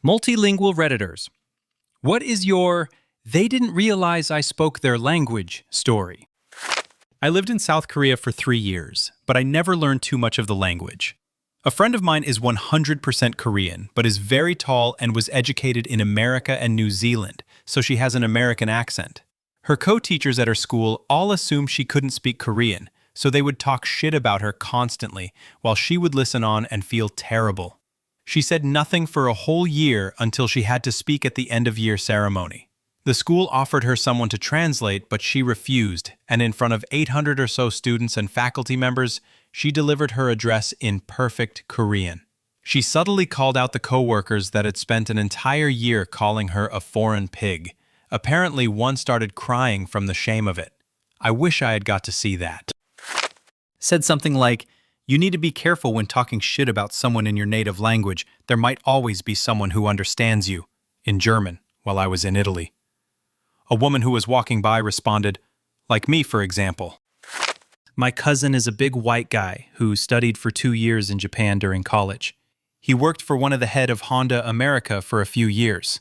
Multilingual Redditors. What is your "they didn't realize I spoke their language" story? I lived in South Korea for 3 years, but I never learned too much of the language. A friend of mine is 100% Korean, but is very tall and was educated in America and New Zealand, so she has an American accent. Her co-teachers at her school all assumed she couldn't speak Korean, so they would talk shit about her constantly, while she would listen on and feel terrible. She said nothing for a whole year until she had to speak at the end-of-year ceremony. The school offered her someone to translate, but she refused, and in front of 800 or so students and faculty members, she delivered her address in perfect Korean. She subtly called out the co-workers that had spent an entire year calling her a foreign pig. Apparently, one started crying from the shame of it. I wish I had got to see that. Said something like, "You need to be careful when talking shit about someone in your native language. There might always be someone who understands you," in German, while I was in Italy. A woman who was walking by responded, "Like me, for example." My cousin is a big white guy who studied for 2 years in Japan during college. He worked for one of the head of Honda America for a few years.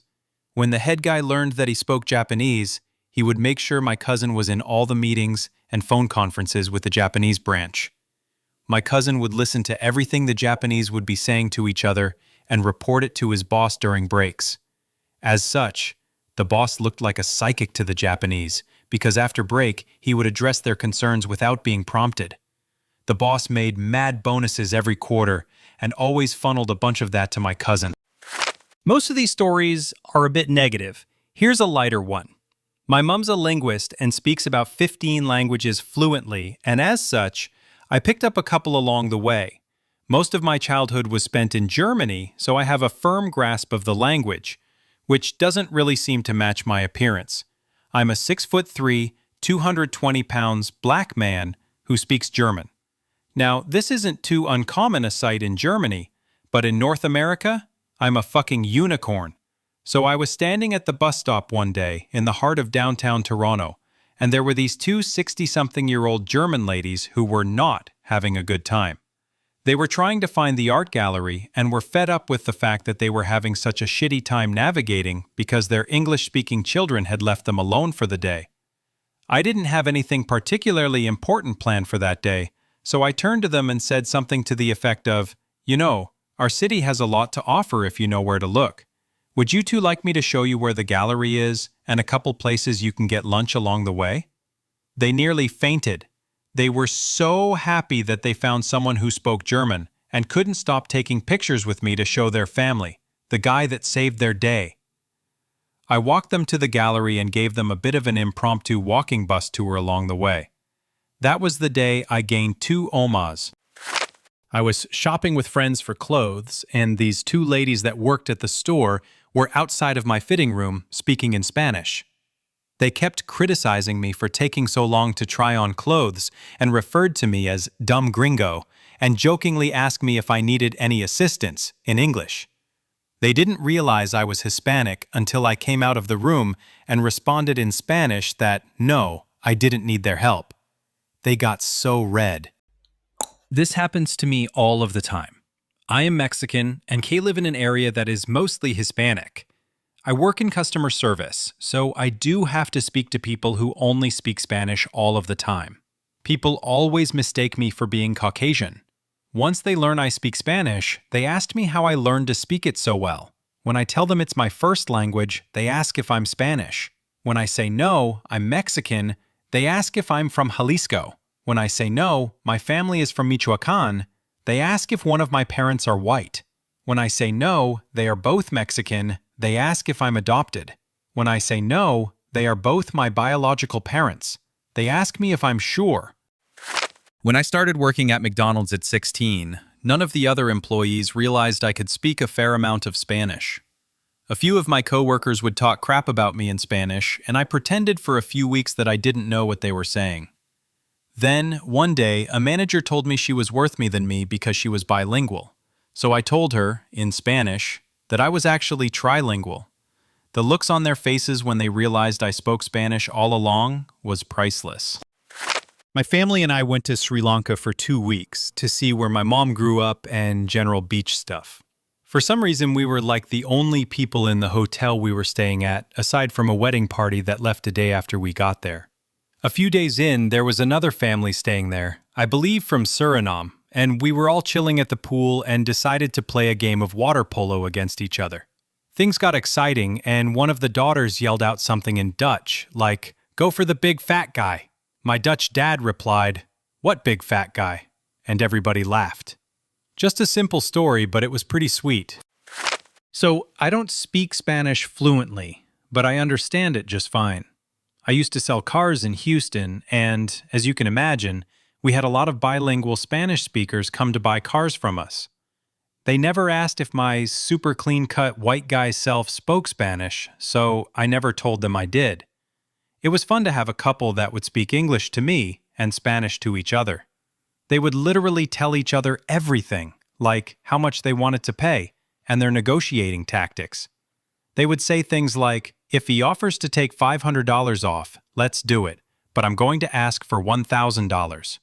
When the head guy learned that he spoke Japanese, he would make sure my cousin was in all the meetings and phone conferences with the Japanese branch. My cousin would listen to everything the Japanese would be saying to each other and report it to his boss during breaks. As such, the boss looked like a psychic to the Japanese, because after break, he would address their concerns without being prompted. The boss made mad bonuses every quarter and always funneled a bunch of that to my cousin. Most of these stories are a bit negative. Here's a lighter one. My mom's a linguist and speaks about 15 languages fluently, and as such, I picked up a couple along the way. Most of my childhood was spent in Germany, so I have a firm grasp of the language, which doesn't really seem to match my appearance. I'm a 6'3", 220 pounds black man who speaks German. Now, this isn't too uncommon a sight in Germany, but in North America, I'm a fucking unicorn. So I was standing at the bus stop one day in the heart of downtown Toronto, and there were these two 60-something-year-old German ladies who were not having a good time. They were trying to find the art gallery and were fed up with the fact that they were having such a shitty time navigating because their English-speaking children had left them alone for the day. I didn't have anything particularly important planned for that day, so I turned to them and said something to the effect of, "You know, our city has a lot to offer if you know where to look. Would you two like me to show you where the gallery is and a couple places you can get lunch along the way?" They nearly fainted. They were so happy that they found someone who spoke German and couldn't stop taking pictures with me to show their family, the guy that saved their day. I walked them to the gallery and gave them a bit of an impromptu walking bus tour along the way. That was the day I gained 2 omas. I was shopping with friends for clothes, and these 2 ladies that worked at the store were outside of my fitting room speaking in Spanish. They kept criticizing me for taking so long to try on clothes and referred to me as dumb gringo and jokingly asked me if I needed any assistance in English. They didn't realize I was Hispanic until I came out of the room and responded in Spanish that no, I didn't need their help. They got so red. This happens to me all of the time. I am Mexican and live in an area that is mostly Hispanic. I work in customer service, so I do have to speak to people who only speak Spanish all of the time. People always mistake me for being Caucasian. Once they learn I speak Spanish, they asked me how I learned to speak it so well. When I tell them it's my first language, they ask if I'm Spanish. When I say no, I'm Mexican, they ask if I'm from Jalisco. When I say no, my family is from Michoacan, they ask if one of my parents are white. When I say no, they are both Mexican, they ask if I'm adopted. When I say no, they are both my biological parents. They ask me if I'm sure. When I started working at McDonald's at 16, none of the other employees realized I could speak a fair amount of Spanish. A few of my coworkers would talk crap about me in Spanish, and I pretended for a few weeks that I didn't know what they were saying. Then, one day, a manager told me she was worth me than me because she was bilingual. So I told her, in Spanish, that I was actually trilingual. The looks on their faces when they realized I spoke Spanish all along was priceless. My family and I went to Sri Lanka for 2 weeks to see where my mom grew up and general beach stuff. For some reason, we were like the only people in the hotel we were staying at, aside from a wedding party that left a day after we got there. A few days in, there was another family staying there, I believe from Suriname, and we were all chilling at the pool and decided to play a game of water polo against each other. Things got exciting, and one of the daughters yelled out something in Dutch, like, "Go for the big fat guy." My Dutch dad replied, "What big fat guy?" And everybody laughed. Just a simple story, but it was pretty sweet. So, I don't speak Spanish fluently, but I understand it just fine. I used to sell cars in Houston, and, as you can imagine, we had a lot of bilingual Spanish speakers come to buy cars from us. They never asked if my super clean-cut white guy self spoke Spanish, so I never told them I did. It was fun to have a couple that would speak English to me and Spanish to each other. They would literally tell each other everything, like how much they wanted to pay and their negotiating tactics. They would say things like, "If he offers to take $500 off, let's do it, but I'm going to ask for $1,000.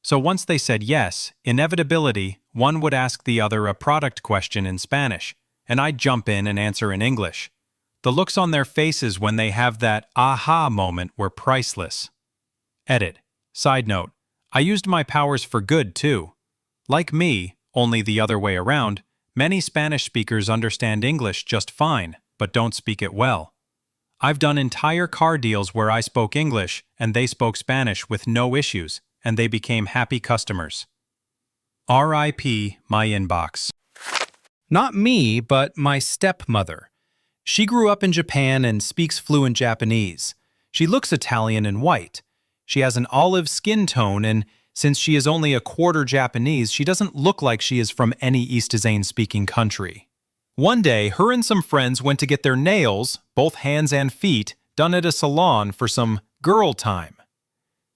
So once they said yes, inevitability, one would ask the other a product question in Spanish, and I'd jump in and answer in English. The looks on their faces when they have that aha moment were priceless. Edit. Side note. I used my powers for good, too. Like me, only the other way around, many Spanish speakers understand English just fine, but don't speak it well. I've done entire car deals where I spoke English and they spoke Spanish with no issues, and they became happy customers. R.I.P. my inbox. Not me, but my stepmother. She grew up in Japan and speaks fluent Japanese. She looks Italian and white. She has an olive skin tone, and since she is only a quarter Japanese, she doesn't look like she is from any East Asian-speaking country. One day, her and some friends went to get their nails, both hands and feet, done at a salon for some girl time.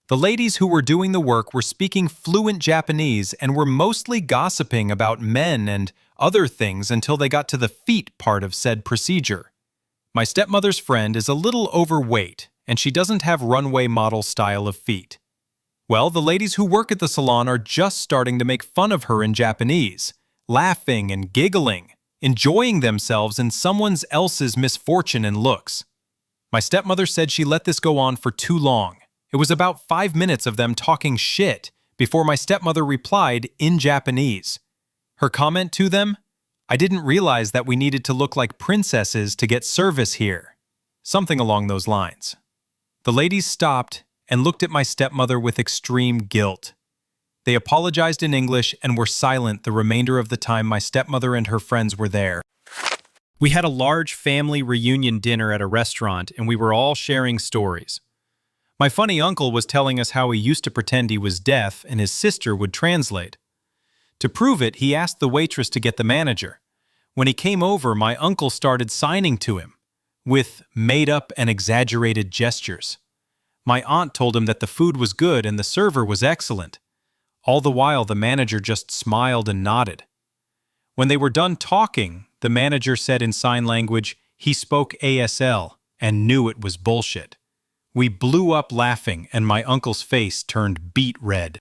The ladies who were doing the work were speaking fluent Japanese and were mostly gossiping about men and other things until they got to the feet part of said procedure. My stepmother's friend is a little overweight, and she doesn't have runway model style of feet. Well, the ladies who work at the salon are just starting to make fun of her in Japanese, laughing and giggling, enjoying themselves in someone else's misfortune and looks. My stepmother said she let this go on for too long. It was about 5 minutes of them talking shit before my stepmother replied in Japanese. Her comment to them? "I didn't realize that we needed to look like princesses to get service here." Something along those lines. The ladies stopped and looked at my stepmother with extreme guilt. They apologized in English and were silent the remainder of the time my stepmother and her friends were there. We had a large family reunion dinner at a restaurant, and we were all sharing stories. My funny uncle was telling us how he used to pretend he was deaf and his sister would translate. To prove it, he asked the waitress to get the manager. When he came over, my uncle started signing to him, with made-up and exaggerated gestures. My aunt told him that the food was good and the server was excellent. All the while, the manager just smiled and nodded. When they were done talking, the manager said in sign language he spoke ASL and knew it was bullshit. We blew up laughing, and my uncle's face turned beet red.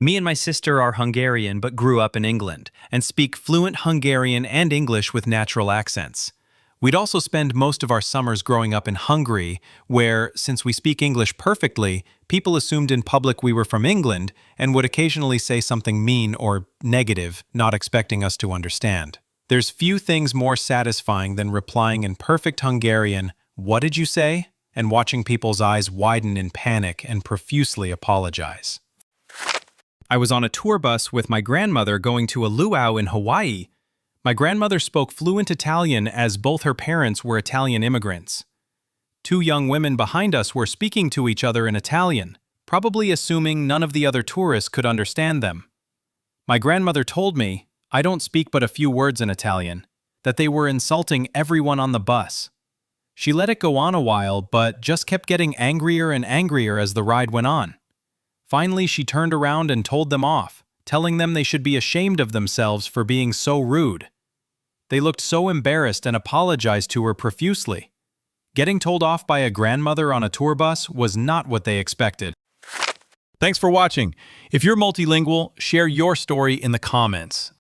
Me and my sister are Hungarian but grew up in England and speak fluent Hungarian and English with natural accents. We'd also spend most of our summers growing up in Hungary, where, since we speak English perfectly, people assumed in public we were from England and would occasionally say something mean or negative, not expecting us to understand. There's few things more satisfying than replying in perfect Hungarian, "What did you say?" and watching people's eyes widen in panic and profusely apologize. I was on a tour bus with my grandmother going to a luau in Hawaii. My grandmother spoke fluent Italian as both her parents were Italian immigrants. Two young women behind us were speaking to each other in Italian, probably assuming none of the other tourists could understand them. My grandmother told me, I don't speak but a few words in Italian, that they were insulting everyone on the bus. She let it go on a while, but just kept getting angrier and angrier as the ride went on. Finally, she turned around and told them off, telling them they should be ashamed of themselves for being so rude. They looked so embarrassed and apologized to her profusely. Getting told off by a grandmother on a tour bus was not what they expected. Thanks for watching. If you're multilingual, share your story in the comments.